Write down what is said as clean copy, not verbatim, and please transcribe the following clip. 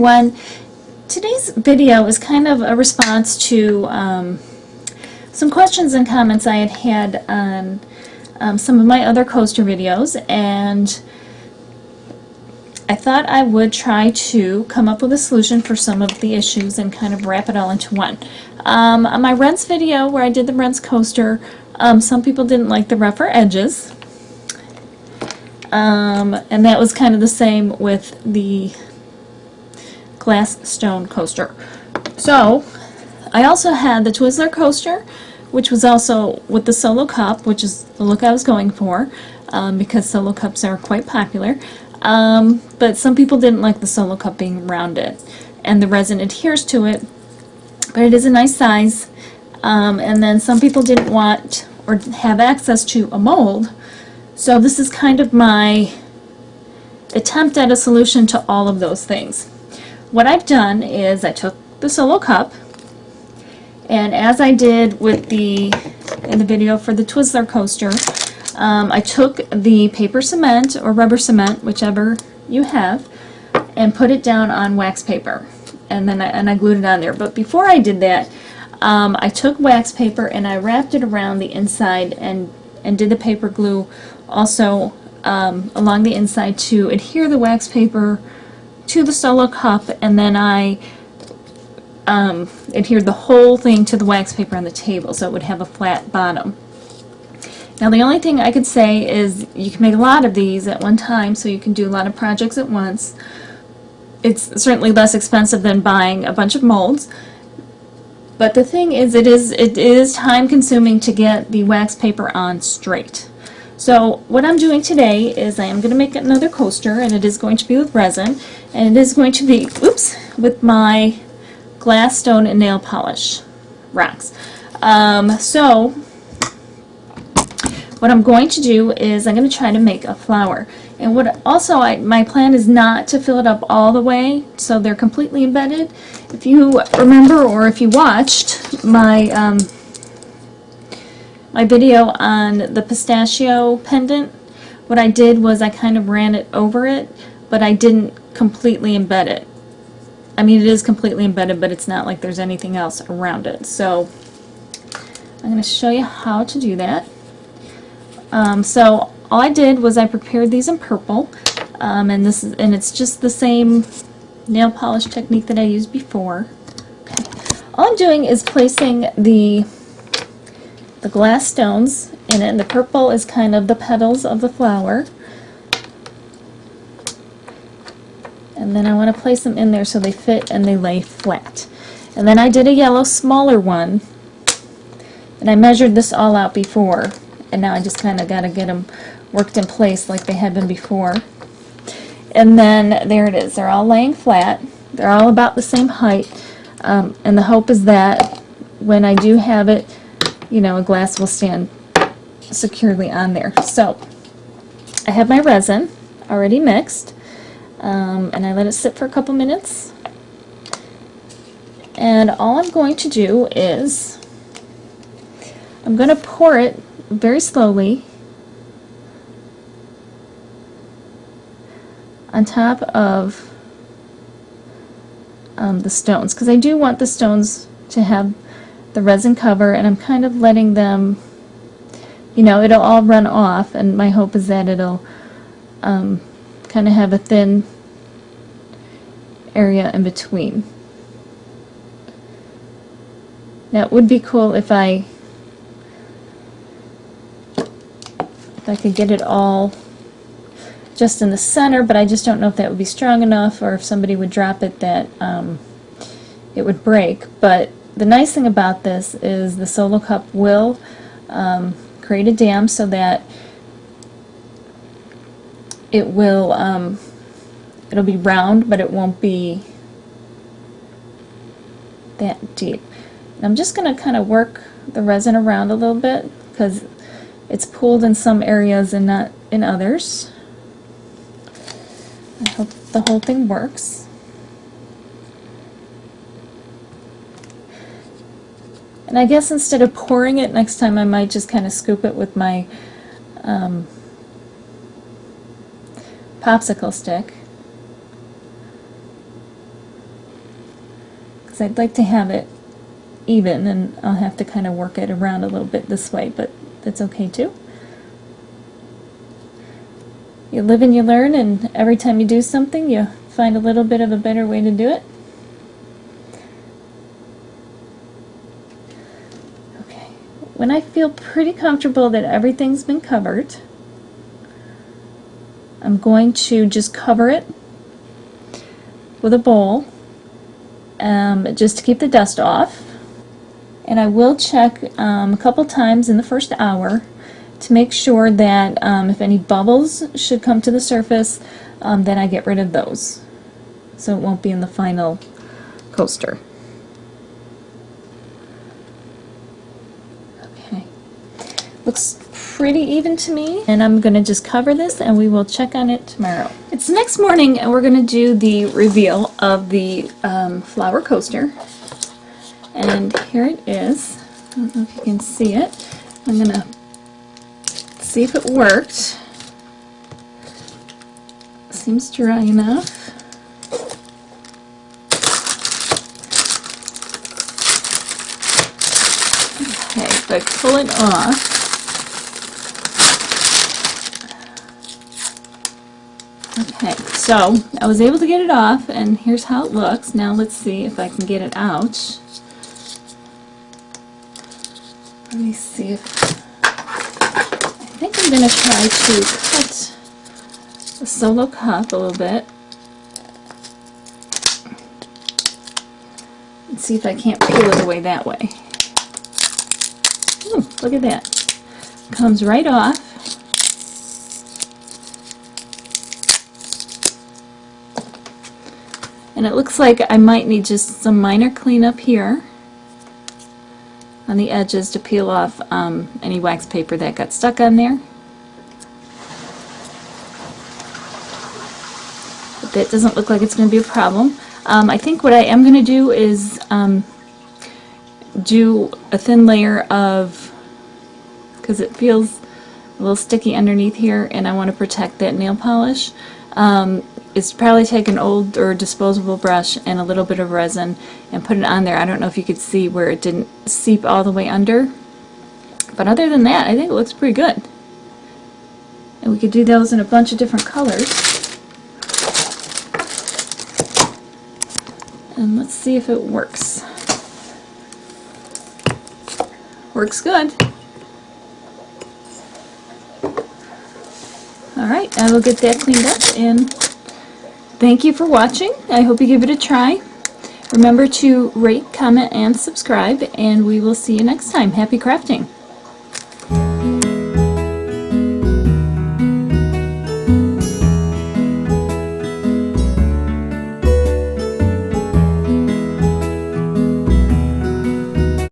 everyone. Today's video is kind of a response to some questions and comments I had on some of my other coaster videos, and I thought I would try to come up with a solution for some of the issues and kind of wrap it all into one. On my Rents video where I did the Rents coaster, some people didn't like the rougher edges. And that was kind of the same with the glass stone coaster. So I also had the Twizzler coaster, which was also with the solo cup, which is the look I was going for, because solo cups are quite popular. But some people didn't like the solo cup being rounded, and the resin adheres to it, but it is a nice size. And then some people didn't want or have access to a mold. So this is kind of my attempt at a solution to all of those things. What I've done is I took the solo cup, and as I did with in the video for the Twizzler coaster, I took the paper cement or rubber cement, whichever you have, and put it down on wax paper, and then I glued it on there. But before I did that, I took wax paper and I wrapped it around the inside and did the paper glue also along the inside to adhere the wax paper to the solo cup, and then I adhered the whole thing to the wax paper on the table so it would have a flat bottom. Now the only thing I could say is you can make a lot of these at one time, so you can do a lot of projects at once. It's certainly less expensive than buying a bunch of molds, but the thing is it is time consuming to get the wax paper on straight. So what I'm doing today is I am going to make another coaster, and it is going to be with resin, and it is going to be, with my glass, stone, and nail polish rocks. So what I'm going to do is I'm going to try to make a flower. And what also my plan is not to fill it up all the way so they're completely embedded. If you remember, or if you watched my my video on the pistachio pendant, what I did was I kind of ran it over it, but I didn't completely embed it. I mean, it is completely embedded, but it's not like there's anything else around it. So I'm going to show you how to do that. So all I did was I prepared these in purple, and it's just the same nail polish technique that I used before. Okay. All I'm doing is placing the glass stones in it, and the purple is kind of the petals of the flower. And then I want to place them in there so they fit and they lay flat. And then I did a yellow smaller one, and I measured this all out before, and now I just kind of got to get them worked in place like they had been before. And then there it is. They're all laying flat. They're all about the same height, and the hope is that when I do have it, you know, a glass will stand securely on there. So I have my resin already mixed, and I let it sit for a couple minutes. And all I'm going to do is I'm going to pour it very slowly on top of the stones, because I do want the stones to have the resin cover, and I'm kind of letting them, you know, it'll all run off, and my hope is that it'll kind of have a thin area in between. Now it would be cool if I could get it all just in the center, but I just don't know if that would be strong enough, or if somebody would drop it that it would break. But the nice thing about this is the solo cup will create a dam so that it will it'll be round, but it won't be that deep. And I'm just going to kind of work the resin around a little bit because it's pooled in some areas and not in others. I hope the whole thing works. And I guess instead of pouring it, next time I might just kind of scoop it with my popsicle stick. because I'd like to have it even, and I'll have to kind of work it around a little bit this way, but that's okay too. You live and you learn, and every time you do something you find a little bit of a better way to do it. Okay, when I feel pretty comfortable that everything's been covered, I'm going to just cover it with a bowl, just to keep the dust off. And I will check a couple times in the first hour to make sure that if any bubbles should come to the surface, then I get rid of those, so it won't be in the final coaster. Okay, looks pretty even to me, and I'm going to just cover this and we will check on it tomorrow. It's the next morning and we're going to do the reveal of the flower coaster. And here it is. I don't know if you can see it. I'm going to see if it worked. Seems dry enough. Okay, if I pull it off, okay, so I was able to get it off, and here's how it looks. Now let's see if I can get it out. Let me see if I think I'm going to try to cut the solo cup a little bit and see if I can't peel it away that way. Ooh, look at that. Comes right off. And it looks like I might need just some minor cleanup here on the edges to peel off any wax paper that got stuck on there. But that doesn't look like it's going to be a problem. I think what I am going to do is do a thin layer of, because it feels a little sticky underneath here and I want to protect that nail polish, is probably take an old or disposable brush and a little bit of resin and put it on there. I don't know if you could see where it didn't seep all the way under, but other than that I think it looks pretty good. And we could do those in a bunch of different colors. And let's see if it works. Works good. Alright, I will get that cleaned up, and thank you for watching. I hope you give it a try. Remember to rate, comment, and subscribe, and we will see you next time. Happy crafting!